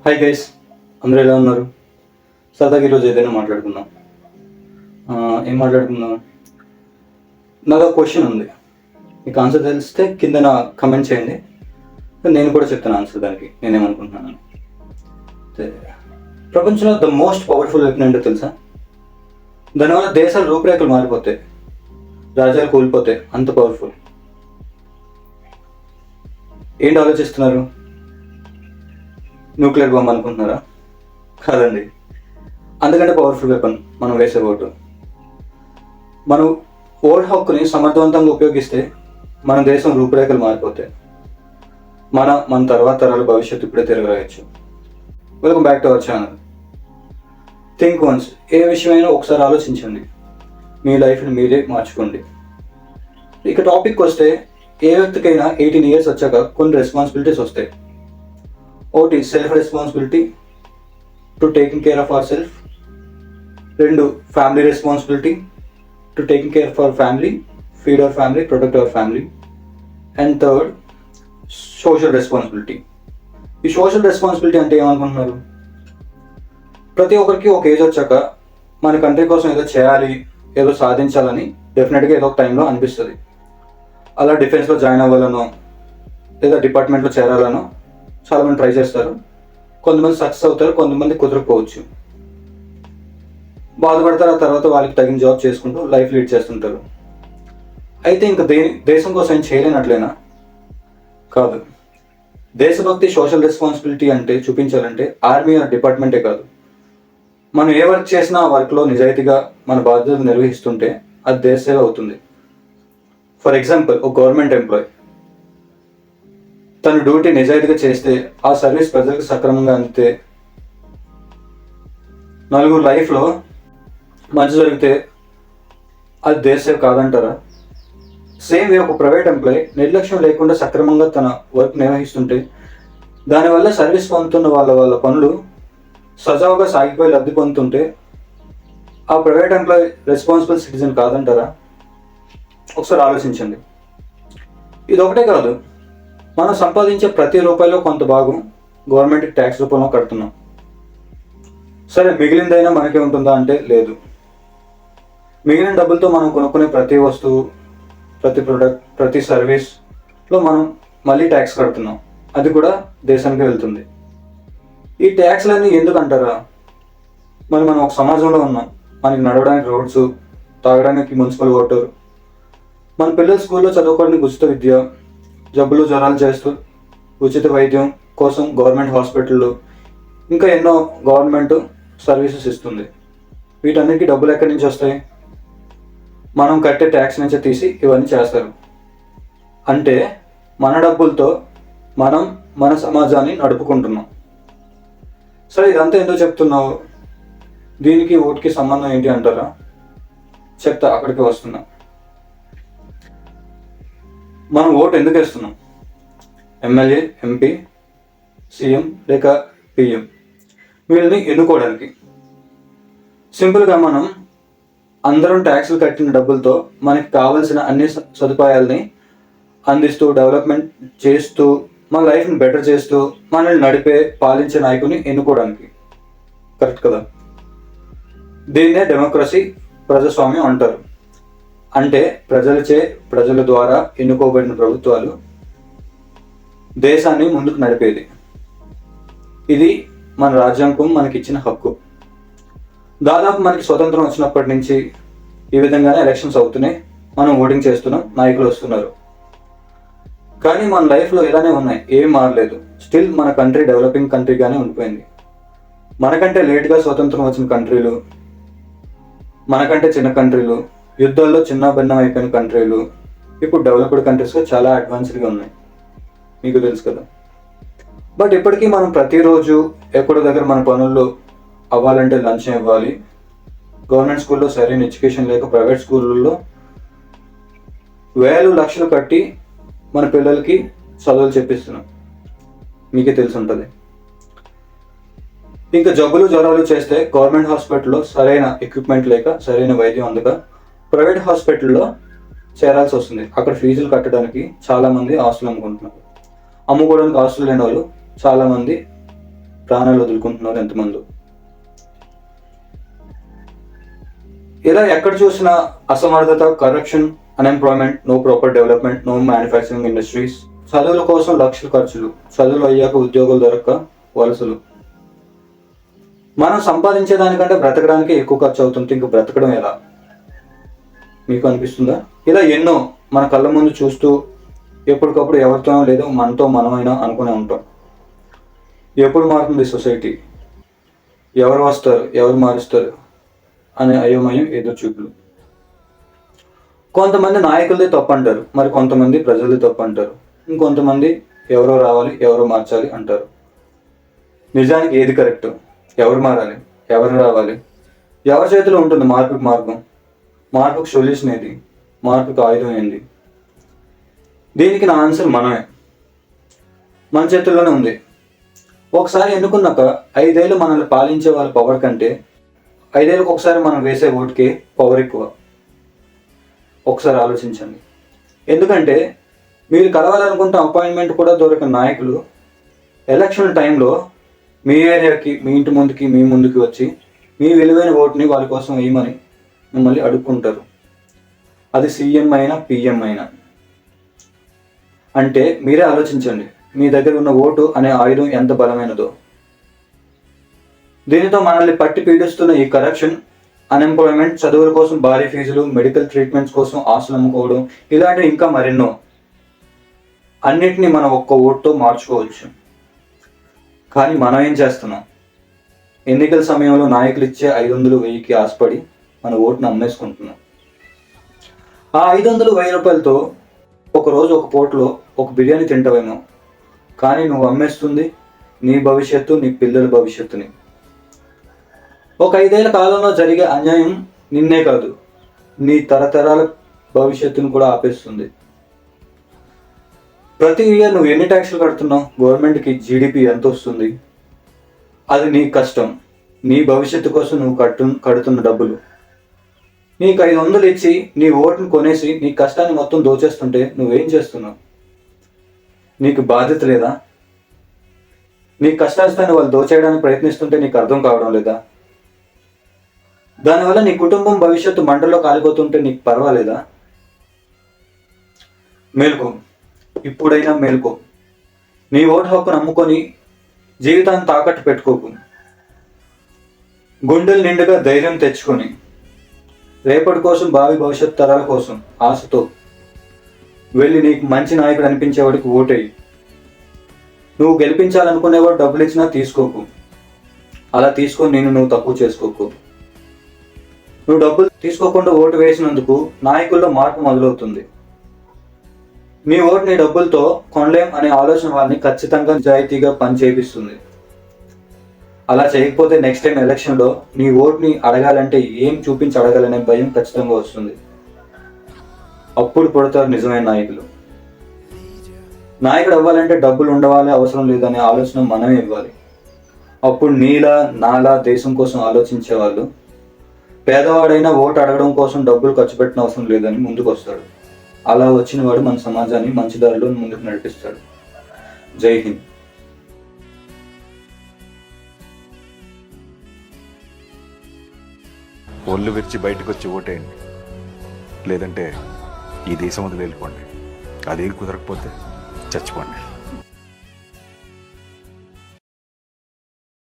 Hi guys, అందరూ ఎలా ఉన్నారు? సరదాగా ఈరోజు ఏదైనా మాట్లాడుకుందాం. ఏం మాట్లాడుకుందాం? నాకు క్వశ్చన్ ఉంది. మీకు ఆన్సర్ తెలిస్తే కింద నా కమెంట్ చేయండి. నేను కూడా చెప్తాను ఆన్సర్ దానికి నేనేమనుకుంటున్నాను. ప్రపంచంలో ద మోస్ట్ పవర్ఫుల్ వెపన్ ఏంటో తెలుసా? దానివల్ల దేశాల రూపురేఖలు మారిపోతాయి, రాజ్యాలు కూలిపోతాయి. అంత పవర్ఫుల్. ఏంటి ఆలోచిస్తున్నారు? న్యూక్లియర్ బాంబ్ అనుకుంటున్నారా? కాదండి, అందుకంటే పవర్ఫుల్ వెపన్ మనం వేసే ఓటు. మనం ఓటు హక్కుని సమర్థవంతంగా ఉపయోగిస్తే మన దేశం రూపురేఖలు మారిపోతాయి. మన తర్వాత తరాల భవిష్యత్తు ఇప్పుడే తిరగరాయచ్చు. Welcome back to our channel. Think once. ఏ విషయమైనా ఒకసారి ఆలోచించండి, మీ లైఫ్ని మీరే మార్చుకోండి. ఇక టాపిక్ వస్తే, ఏ వ్యక్తికైనా 18 years వచ్చాక కొన్ని రెస్పాన్సిబిలిటీస్ వస్తాయి. ఒకటి self responsibility to taking care of our self. 2 family responsibility to taking care of our family, feed our family, protect our family. And 3rd social responsibility. ఈ సోషల్ రెస్పాన్సిబిలిటీ అంటే ఏమనుకుంటున్నారు? ప్రతి ఒక్కరికి ఒక ఏజ్ వచ్చాక మన కంట్రీ కోసం ఏదో చేయాలి, ఏదో సాధించాలని డెఫినెట్గా ఏదో ఒక టైంలో అనిపిస్తుంది. అలా డిఫెన్స్లో జాయిన్ అవ్వాలనో లేదా డిపార్ట్మెంట్లో చేరాలనో చాలామంది ట్రై చేస్తారు. కొంతమంది సక్సెస్ అవుతారు, కొంతమంది కుదరకపోవచ్చు. బాధపడతారు. ఆ తర్వాత వాళ్ళకి తగిన జాబ్ చేసుకుంటూ లైఫ్ లీడ్ చేస్తుంటారు. అయితే ఇంకా దేశం కోసం ఏం చేయలేనట్లేనా? కాదు. దేశభక్తి, సోషల్ రెస్పాన్సిబిలిటీ అంటే చూపించాలంటే ఆర్మీ ఆర్ డిపార్ట్మెంటే కాదు. మనం ఏ వర్క్ చేసినా ఆ వర్క్లో నిజాయితీగా మన బాధ్యతలు నిర్వహిస్తుంటే అది దేశ సేవ అవుతుంది. ఫర్ ఎగ్జాంపుల్, ఒక గవర్నమెంట్ ఎంప్లాయ్ తన డ్యూటీ నిజాయితీగా చేస్తే, ఆ సర్వీస్ ప్రజలకు సక్రమంగా అందితే, నలుగురు లైఫ్లో మంచి జరిగితే అది దేశ సేవ కాదంటారా? సేమ్ వే ఒక ప్రైవేట్ ఎంప్లాయ్ నిర్లక్ష్యం లేకుండా సక్రమంగా తన వర్క్ నిర్వహిస్తుంటే, దానివల్ల సర్వీస్ పొందుతున్న వాళ్ళ పనులు సజావుగా సాగిపోయి లబ్ధి పొందుతుంటే ఆ ప్రైవేట్ ఎంప్లాయ్ రెస్పాన్సిబుల్ సిటిజన్ కాదంటారా? ఒకసారి ఆలోచించండి. ఇది ఒకటే కాదు, మనం సంపాదించే ప్రతి రూపాయలో కొంత భాగం గవర్నమెంట్కి ట్యాక్స్ రూపంలో కడుతున్నాం. సరే, మిగిలిందైనా మనకే ఉంటుందా అంటే లేదు. మిగిలిన డబ్బులతో మనం కొనుక్కునే ప్రతి వస్తువు, ప్రతి ప్రొడక్ట్, ప్రతి సర్వీస్లో మనం మళ్ళీ ట్యాక్స్ కడుతున్నాం. అది కూడా దేశానికి వెళ్తుంది. ఈ ట్యాక్స్లన్నీ ఎందుకు అంటారా? మనం ఒక సమాజంలో ఉన్నాం. మనకి నడవడానికి రోడ్స్, తాగడానికి మున్సిపల్ వాటర్, మన పిల్లలు స్కూల్లో చదువుకోవడానికి ఉచిత విద్య, జబ్బులు జ్వరాలు చేస్తూ ఉచిత వైద్యం కోసం గవర్నమెంట్ హాస్పిటళ్ళు, ఇంకా ఎన్నో గవర్నమెంట్ సర్వీసెస్ ఇస్తుంది. వీటన్నిటికీ డబ్బులు ఎక్కడి నుంచి వస్తాయి? మనం కట్టే ట్యాక్స్ నుంచే తీసి ఇవన్నీ చేస్తారు. అంటే మన డబ్బులతో మనం మన సమాజాన్ని నడుపుకుంటున్నాం. సరే, ఇదంతా ఎందుకు చెప్తున్నావు? దీనికి ఓటుకి సంబంధం ఏంటి అంటారా? చెప్తా, అక్కడికి వస్తున్నా. మనం ఓటు ఎందుకు వేస్తున్నాం? ఎమ్మెల్యే, ఎంపీ, సీఎం లేక పిఎం, వీళ్ళని ఎన్నుకోవడానికి. సింపుల్గా మనం అందరం ట్యాక్సులు కట్టిన డబ్బులతో మనకి కావాల్సిన అన్ని సదుపాయాలని అందిస్తూ, డెవలప్మెంట్ చేస్తూ, మన లైఫ్ని బెటర్ చేస్తూ, మనల్ని నడిపే పాలించే నాయకుని ఎన్నుకోవడానికి. కరెక్ట్ కదా? దీన్నే డెమోక్రసీ, ప్రజాస్వామ్యం అంటారు. అంటే ప్రజలచే, ప్రజల ద్వారా ఎన్నుకోబడిన ప్రభుత్వాలు దేశాన్ని ముందుకు నడిపేది. ఇది మన రాజ్యాంగం మనకిచ్చిన హక్కు. దాదాపు మనకి స్వతంత్రం వచ్చినప్పటి నుంచి ఈ విధంగానే ఎలక్షన్స్ అవుతున్నాయి, మనం ఓటింగ్ చేస్తున్నాం, నాయకులు వస్తున్నారు. కానీ మన లైఫ్లో ఇలానే ఉన్నాయి, ఏం మారలేదు. స్టిల్ మన కంట్రీ డెవలపింగ్ కంట్రీగానే ఉండిపోయింది. మనకంటే లేట్గా స్వతంత్రం వచ్చిన కంట్రీలు, మనకంటే చిన్న కంట్రీలు, యుద్ధాల్లో చిన్న భిన్నం అయిపోయిన కంట్రీలు ఇప్పుడు డెవలప్డ్ కంట్రీస్గా చాలా అడ్వాన్స్డ్గా ఉన్నాయి. మీకు తెలుసు కదా. బట్ ఇప్పటికీ మనం ప్రతిరోజు ఎక్కడో దగ్గర మన పనుల్లో అవ్వాలంటే లంచం ఇవ్వాలి. గవర్నమెంట్ స్కూల్లో సరైన ఎడ్యుకేషన్ లేక ప్రైవేట్ స్కూళ్ళల్లో వేలు లక్షలు కట్టి మన పిల్లలకి చదువులు చెప్పిస్తున్నాం. మీకే తెలిసి ఉంటుంది. ఇంకా జబ్బులు జ్వరాలు చేస్తే గవర్నమెంట్ హాస్పిటల్లో సరైన ఎక్విప్మెంట్ లేక, సరైన వైద్యం అందక ప్రైవేట్ హాస్పిటల్లో చేరాల్సి వస్తుంది. అక్కడ ఫీజులు కట్టడానికి చాలామంది ఆస్తులు అమ్ముకుంటున్నారు. అమ్ముకోవడానికి ఆస్తులు లేని వాళ్ళు చాలామంది ప్రాణాలు వదులుకుంటున్నారు ఎంతమంది. ఇలా ఎక్కడ చూసినా అసమర్థత, corruption, unemployment, no proper development, no manufacturing industries, చదువుల కోసం లక్షల ఖర్చులు, చదువులు అయ్యాక ఉద్యోగాలు దొరక్క వలసలు. మనం సంపాదించే దానికంటే బ్రతకడానికి ఎక్కువ ఖర్చు అవుతుంది. ఇంక బ్రతకడం ఎలా మీకు అనిపిస్తుందా? ఇలా ఎన్నో మన కళ్ళ ముందు చూస్తూ ఎప్పటికప్పుడు ఎవరితోనో లేదో మనతో మనమైనా అనుకునే ఉంటాం. ఎప్పుడు మారుతుంది సొసైటీ, ఎవరు వస్తారు, ఎవరు మారుస్తారు అనే అయోమయం ఎదురు చూపులు. కొంతమంది నాయకులదే తప్పు అంటారు, మరి కొంతమంది ప్రజలదే తప్పు అంటారు, ఇంకొంతమంది ఎవరో రావాలి, ఎవరో మార్చాలి అంటారు. నిజానికి ఏది కరెక్ట్? ఎవరు మారాలి, ఎవరు రావాలి? ఎవరి చేతిలో ఉంటుంది మార్పుకి మార్గం? మార్పుకి సొల్యూషన్ ఏది? మార్పుకి ఆయుధం ఏంది? దీనికి నా ఆన్సర్ మనమే, మన చేతుల్లోనే ఉంది. ఒకసారి ఎన్నుకున్నాక 5 ఏళ్ళు మనల్ని పాలించే వాళ్ళ పవర్ కంటే 5 ఏళ్ళకి ఒకసారి మనం వేసే ఓటుకే పవర్ ఎక్కువ. ఒకసారి ఆలోచించండి. ఎందుకంటే మీరు కలవాలనుకుంటే అపాయింట్మెంట్ కూడా దొరికిన నాయకులు ఎలక్షన్ టైంలో మీ ఏరియాకి, మీ ఇంటి ముందుకి, మీ ముందుకి వచ్చి మీ విలువైన ఓటుని వాళ్ళ కోసం వేయమని మిమ్మల్ని అడుక్కుంటారు. అది సీఎం అయినా, పిఎం అయినా. అంటే మీరే ఆలోచించండి, మీ దగ్గర ఉన్న ఓటు అనే ఆయుధం ఎంత బలమైనదో. దీనితో మనల్ని పట్టి పీడిస్తున్న ఈ కరప్షన్, అన్ఎంప్లాయ్మెంట్, చదువుల కోసం భారీ ఫీజులు, మెడికల్ ట్రీట్మెంట్స్ కోసం ఆస్తులు అమ్ముకోవడం, ఇలాంటివి ఇంకా మరెన్నో, అన్నిటినీ మనం ఒక్క ఓటుతో మార్చుకోవచ్చు. కానీ మనం ఏం చేస్తున్నాం? ఎన్నికల సమయంలో నాయకులు ఇచ్చే 500, 1000కి ఆశపడి మన ఓటును అమ్మేసుకుంటున్నాం. ఆ 500, 1000 రూపాయలతో ఒకరోజు ఒక పూటలో ఒక బిర్యానీ తింటావేమో, కానీ నువ్వు అమ్మేస్తుంది నీ భవిష్యత్తు, నీ పిల్లల భవిష్యత్తుని. ఒక 5 ఏళ్ల కాలంలో జరిగే అన్యాయం నిన్నే కాదు, నీ తరతరాల భవిష్యత్తును కూడా ఆపేస్తుంది. ప్రతి ఇయర్ నువ్వు ఎన్ని ట్యాక్స్లు కడుతున్నావు? గవర్నమెంట్కి జీడిపి ఎంత వస్తుంది? అది నీ కష్టం, నీ భవిష్యత్తు కోసం నువ్వు కడుతున్న డబ్బులు. నీకు 500 ఇచ్చి నీ ఓటును కొనేసి నీ కష్టాన్ని మొత్తం దోచేస్తుంటే నువ్వేం చేస్తున్నావు? నీకు బాధ్యత లేదా? నీ కష్టాన్ని వాళ్ళు దోచేయడానికి ప్రయత్నిస్తుంటే నీకు అర్థం కావడం లేదా? దానివల్ల నీ కుటుంబం భవిష్యత్తు మంటల్లో కాలిపోతుంటే నీకు పర్వాలేదా? మేల్కో, ఇప్పుడైనా మేల్కో. నీ ఓటు హక్కును నమ్ముకొని జీవితాన్ని తాకట్టు పెట్టుకోకు. గుండెలు నిండుగా ధైర్యం తెచ్చుకొని, రేపటి కోసం, భావి భవిష్యత్ తరాల కోసం ఆశతో వెళ్ళి నీకు మంచి నాయకుడు అనిపించేవాడికి ఓటేయి. నువ్వు గెలిపించాలనుకునేవాడు డబ్బులు ఇచ్చినా తీసుకోకు. అలా తీసుకొని నువ్వు తక్కువ చేసుకోకు. నువ్వు డబ్బులు తీసుకోకుండా ఓటు వేసినందుకు నాయకుల్లో మార్పు మొదలవుతుంది. నీ ఓటు నీ డబ్బులతో కొనలేం అనే ఆలోచన వారిని ఖచ్చితంగా నిజాయితీగా పని చేపిస్తుంది. అలా చేయకపోతే నెక్స్ట్ టైం ఎలక్షన్లో నీ ఓటుని అడగాలంటే ఏం చూపించి అడగాలనే భయం ఖచ్చితంగా వస్తుంది. అప్పుడు పుడతారు నిజమైన నాయకులు. నాయకుడు అవ్వాలంటే డబ్బులు ఉండవాలి, అవసరం లేదనే ఆలోచన మనమే ఇవ్వాలి. అప్పుడు నీలా నాలా దేశం కోసం ఆలోచించే వాళ్ళు, పేదవాడైనా ఓటు అడగడం కోసం డబ్బులు ఖర్చు పెట్టిన అవసరం లేదని ముందుకు వస్తాడు. అలా వచ్చిన వాడు మన సమాజాన్ని మంచి దారిలో ముందుకు నడిపిస్తాడు. జై హింద్. ఒళ్ళు విరిచి బయటకు వచ్చి ఓటేయండి, లేదంటే ఈ దేశం వదిలి వెళ్ళిపోండి. అదేం కుదరకపోతే చచ్చిపోండి.